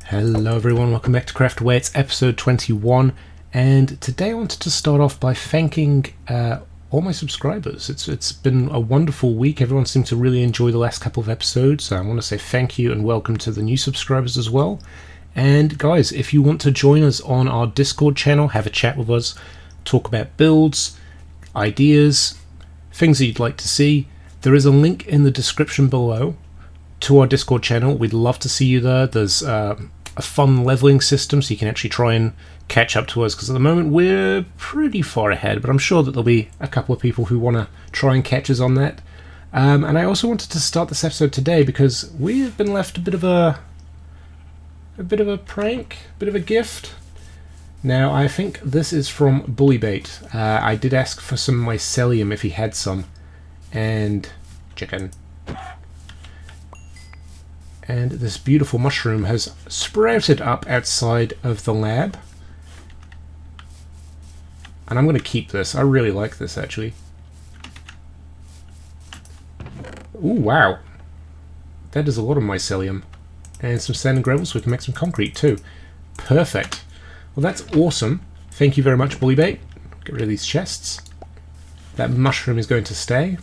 Hello everyone, welcome back to Craftaway. It's episode 21, and today I wanted to start off by thanking all my subscribers. It's been a wonderful week. Everyone seemed to really enjoy the last couple of episodes, so I want to say thank you and welcome to the new subscribers as well. And guys, if you want to join us on our Discord channel, have a chat with us, talk about builds, ideas, things that you'd like to see, there is a link in the description below to our Discord channel. We'd love to see you there. There's a fun leveling system so you can actually try and catch up to us, because at the moment we're pretty far ahead, but I'm sure that there'll be a couple of people who want to try and catch us on that. And I also wanted to start this episode today because we've been left a bit of a prank, a bit of a gift. Now I think this is from Bullybait. I did ask for some mycelium if he had some, and chicken. And this beautiful mushroom has sprouted up outside of the lab. And I'm going to keep this. I really like this, actually. Ooh, wow. That is a lot of mycelium. And some sand and gravel so we can make some concrete too. Perfect. Well, that's awesome. Thank you very much, Bullybait. Get rid of these chests. That mushroom is going to stay.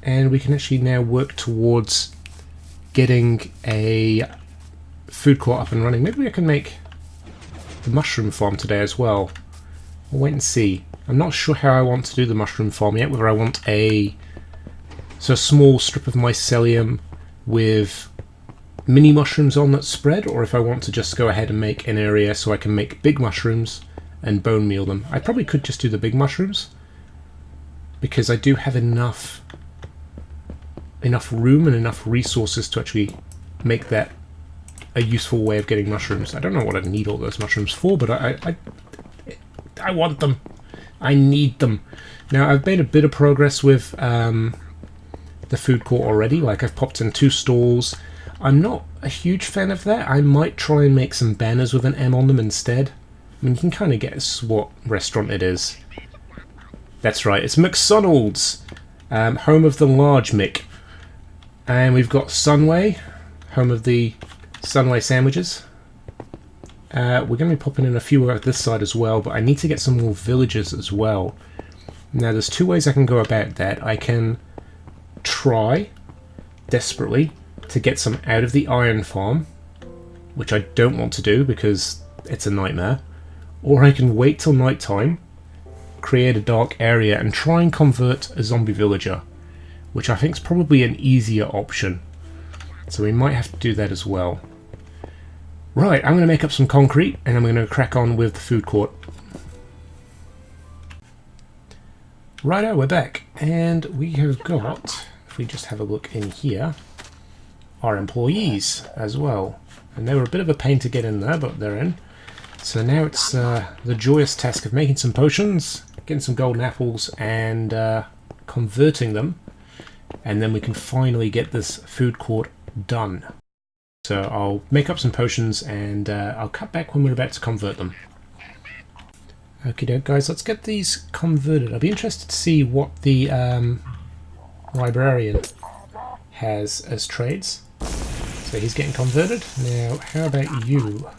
And we can actually now work towards getting a food court up and running. Maybe I can make the mushroom farm today as well. We'll wait and see. I'm not sure how I want to do the mushroom farm yet, whether I want a small strip of mycelium with mini mushrooms on that spread, or if I want to just go ahead and make an area so I can make big mushrooms and bone meal them. I probably could just do the big mushrooms because I do have enough room and enough resources to actually make that a useful way of getting mushrooms. I don't know what I need all those mushrooms for, but I want them. I need them. Now I've made a bit of progress with the food court already. Like, I've popped in 2 stalls. I'm not a huge fan of that. I might try and make some banners with an M on them instead. I mean, you can kind of guess what restaurant it is. That's right, it's McDonald's, home of the large Mick. And we've got Sunway, home of the Sunway sandwiches. We're going to be popping in a few out this side as well, but I need to get some more villagers as well. Now there's 2 ways I can go about that. I can try desperately to get some out of the iron farm, which I don't want to do because it's a nightmare. Or I can wait till night time, create a dark area, and try and convert a zombie villager, which I think is probably an easier option. So we might have to do that as well. Right, I'm going to make up some concrete and I'm going to crack on with the food court. Righto, we're back. And we have got, if we just have a look in here, our employees as well. And they were a bit of a pain to get in there, but they're in. So now it's the joyous task of making some potions, getting some golden apples, and converting them. And then we can finally get this food court done. So I'll make up some potions and I'll cut back when we're about to convert them. Okie doke, guys, let's get these converted. I'll be interested to see what the librarian has as trades. So he's getting converted. Now, how about you?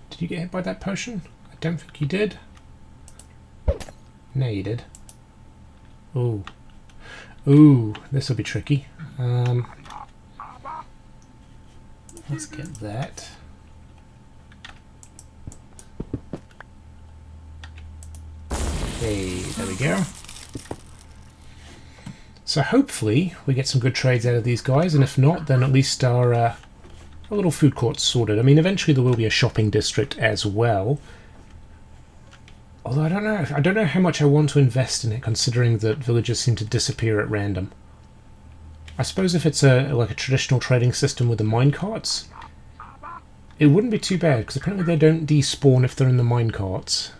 Did you get hit by that potion? I don't think you did. No, you did. Ooh. Ooh, this will be tricky. Let's get that. Okay, there we go. So hopefully we get some good trades out of these guys, and if not, then at least our little food court's sorted. I mean, eventually there will be a shopping district as well. Although I don't know how much I want to invest in it, considering that villagers seem to disappear at random. I suppose if it's like a traditional trading system with the minecarts, it wouldn't be too bad, because apparently they don't despawn if they're in the minecarts.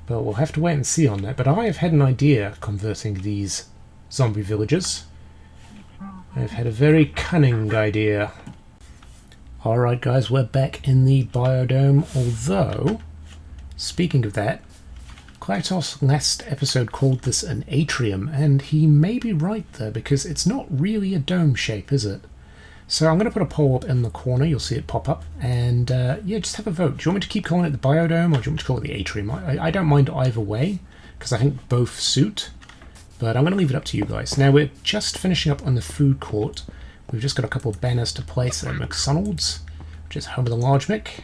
But we'll have to wait and see on that. But I have had an idea of converting these zombie villagers. I've had a very cunning idea. Alright guys, we're back in the biodome, although, speaking of that, Klatos last episode called this an atrium, and he may be right there, because it's not really a dome shape, is it? So I'm going to put a poll up in the corner, you'll see it pop up, and yeah, just have a vote. Do you want me to keep calling it the biodome, or do you want me to call it the atrium? I don't mind either way, because I think both suit, but I'm going to leave it up to you guys. Now we're just finishing up on the food court. We've just got a couple of banners to place at McDonald's, which is home of the Large Mick.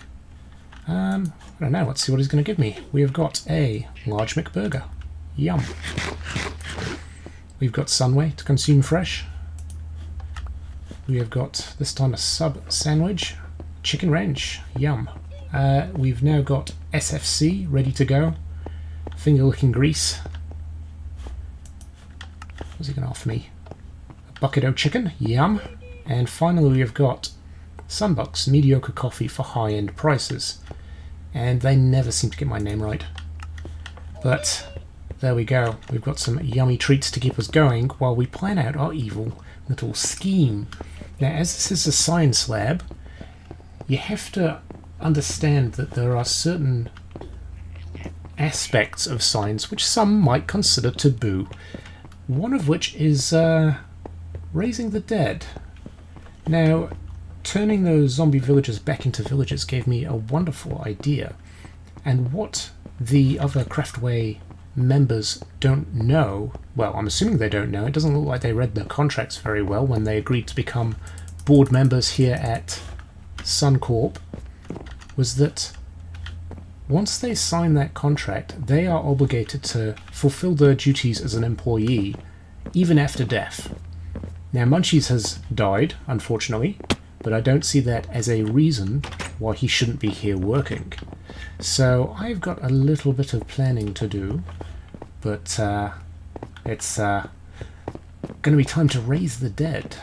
I don't know, let's see what he's going to give me. We have got a Large Mick burger. Yum. We've got Sunway to consume fresh. We have got, this time, a sub sandwich. Chicken ranch. Yum. We've now got SFC ready to go. Finger licking grease. What's he going to offer me? A bucket o' chicken. Yum. And finally we have got Sunbucks mediocre coffee for high-end prices. And they never seem to get my name right. But there we go. We've got some yummy treats to keep us going while we plan out our evil little scheme. Now, as this is a science lab, you have to understand that there are certain aspects of science which some might consider taboo. One of which is raising the dead. Now, turning those zombie villagers back into villagers gave me a wonderful idea. And what the other Craftaway members don't know, well, I'm assuming they don't know, it doesn't look like they read their contracts very well when they agreed to become board members here at SunCorp, was that once they sign that contract, they are obligated to fulfill their duties as an employee, even after death. Now, Munchies has died, unfortunately, but I don't see that as a reason why he shouldn't be here working. So I've got a little bit of planning to do, but it's going to be time to raise the dead.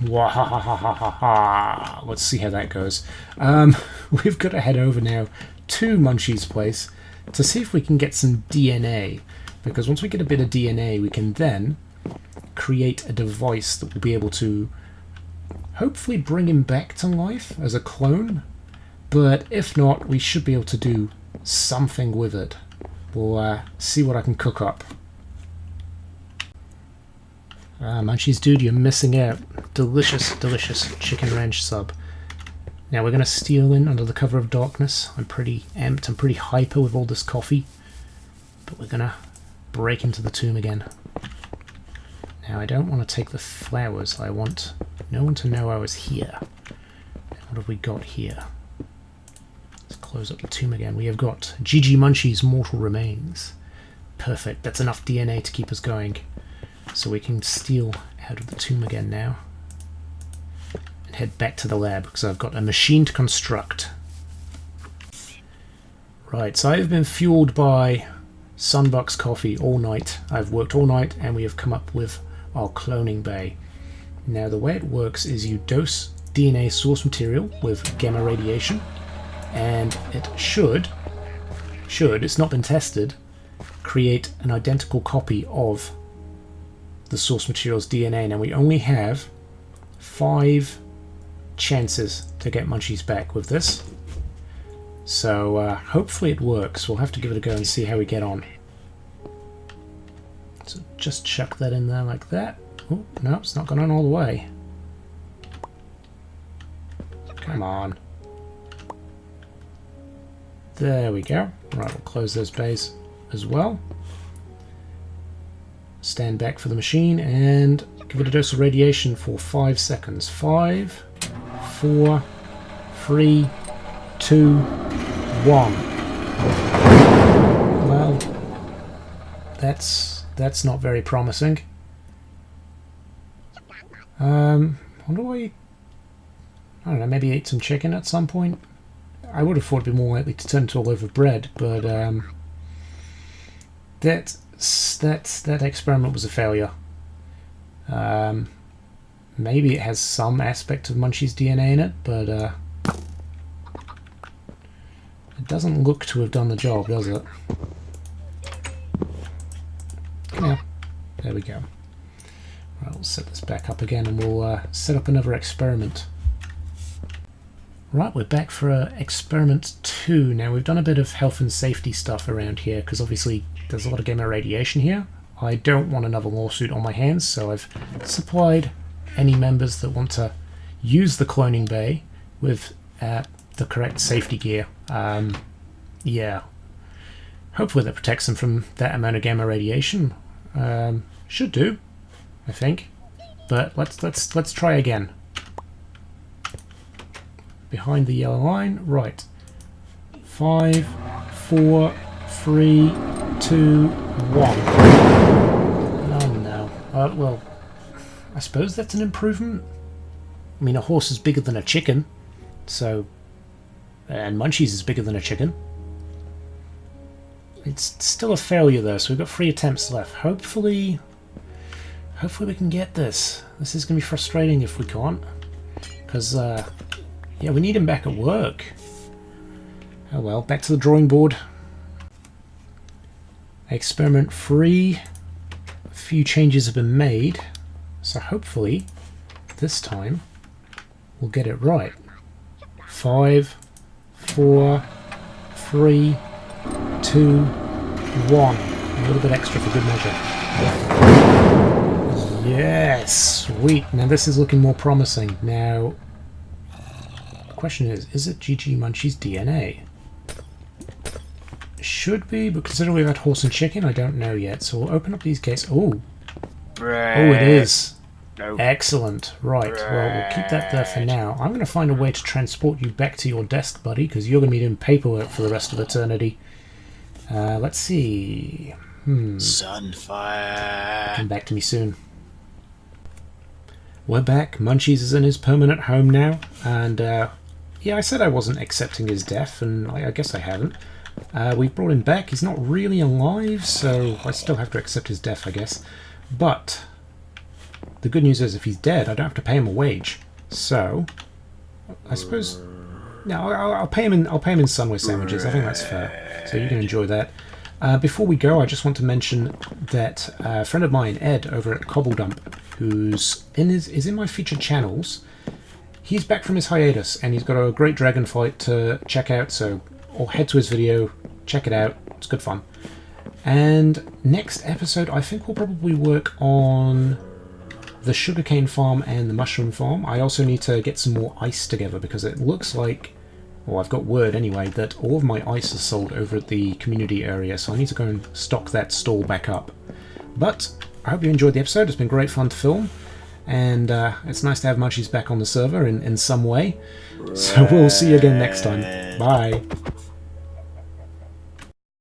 Wahahahaha. Let's see how that goes. We've got to head over now to Munchies' place to see if we can get some DNA, because once we get a bit of DNA we can then create a device that will be able to hopefully bring him back to life as a clone, but if not, we should be able to do something with it. We'll see what I can cook up. Munchies dude, you're missing out. Delicious, delicious chicken ranch sub. Now we're going to steal in under the cover of darkness. I'm pretty amped, I'm pretty hyper with all this coffee, but we're going to break into the tomb again. Now I don't want to take the flowers, I want no one to know I was here. What have we got here? Let's close up the tomb again. We have got GG Munchies' mortal remains. Perfect, that's enough DNA to keep us going. So we can steal out of the tomb again now. And head back to the lab, because I've got a machine to construct. Right, so I've been fueled by Sunbucks coffee all night. I've worked all night and we have come up with our cloning bay. Now the way it works is you dose DNA source material with gamma radiation, and it should, it's not been tested, create an identical copy of the source material's DNA. Now we only have 5 chances to get Munchies back with this, so hopefully it works. We'll have to give it a go and see how we get on. So just chuck that in there like that. Oh, no, it's not gone on all the way. Come on. There we go. Right, we'll close those bays as well. Stand back for the machine and give it a dose of radiation for 5 seconds. 5, 4, 3, 2, 1. Well, that's not very promising. What do I don't know, maybe eat some chicken at some point? I would have thought it'd be more likely to turn into a loaf of bread, but that experiment was a failure. Maybe it has some aspect of Munchies' DNA in it, but it doesn't look to have done the job, does it? Come here. There we go. Right, we'll set this back up again and we'll set up another experiment. Right, we're back for experiment 2. Now we've done a bit of health and safety stuff around here because obviously there's a lot of gamma radiation here. I don't want another lawsuit on my hands, so I've supplied any members that want to use the cloning bay with the correct safety gear. Yeah. Hopefully that protects them from that amount of gamma radiation. Should do, I think. But let's try again. Behind the yellow line, right. 5, 4, 3, 2, 1. Oh no. Well, I suppose that's an improvement. I mean, a horse is bigger than a chicken, so... And Munchies is bigger than a chicken. It's still a failure though, so we've got 3 attempts left. Hopefully we can get this. This is going to be frustrating if we can't. Because, yeah, we need him back at work. Oh well, back to the drawing board. Experiment 3. A few changes have been made. So hopefully, this time, we'll get it right. 5, 4, 3, 2, 1. A little bit extra for good measure. Yes! Sweet! Now this is looking more promising. Now, the question is it GG Munchies DNA? Should be, but considering we've had horse and chicken, I don't know yet. So we'll open up these gates. Oh! Oh, it is! No. Excellent. Right, well, we'll keep that there for now. I'm going to find a way to transport you back to your desk, buddy, because you're going to be doing paperwork for the rest of eternity. Let's see. Sunfire. Come back to me soon. We're back. Munchies is in his permanent home now, and yeah, I said I wasn't accepting his death, and I guess I haven't. We've brought him back. He's not really alive, so I still have to accept his death, I guess. But the good news is, if he's dead, I don't have to pay him a wage. So I suppose no, I'll pay him in Sunway sandwiches. I think that's fair. So you can enjoy that. Before we go, I just want to mention that a friend of mine, Ed, over at Cobble Dump, who's is in my featured channels, he's back from his hiatus, and he's got a great dragon fight to check out, so or head to his video, check it out, it's good fun. And next episode, I think we'll probably work on the sugarcane farm and the mushroom farm. I also need to get some more ice together, because it looks like, well, I've got word anyway, that all of my ice is sold over at the community area, so I need to go and stock that stall back up. But I hope you enjoyed the episode. It's been great fun to film, and it's nice to have Munchies back on the server in some way. So we'll see you again next time. Bye.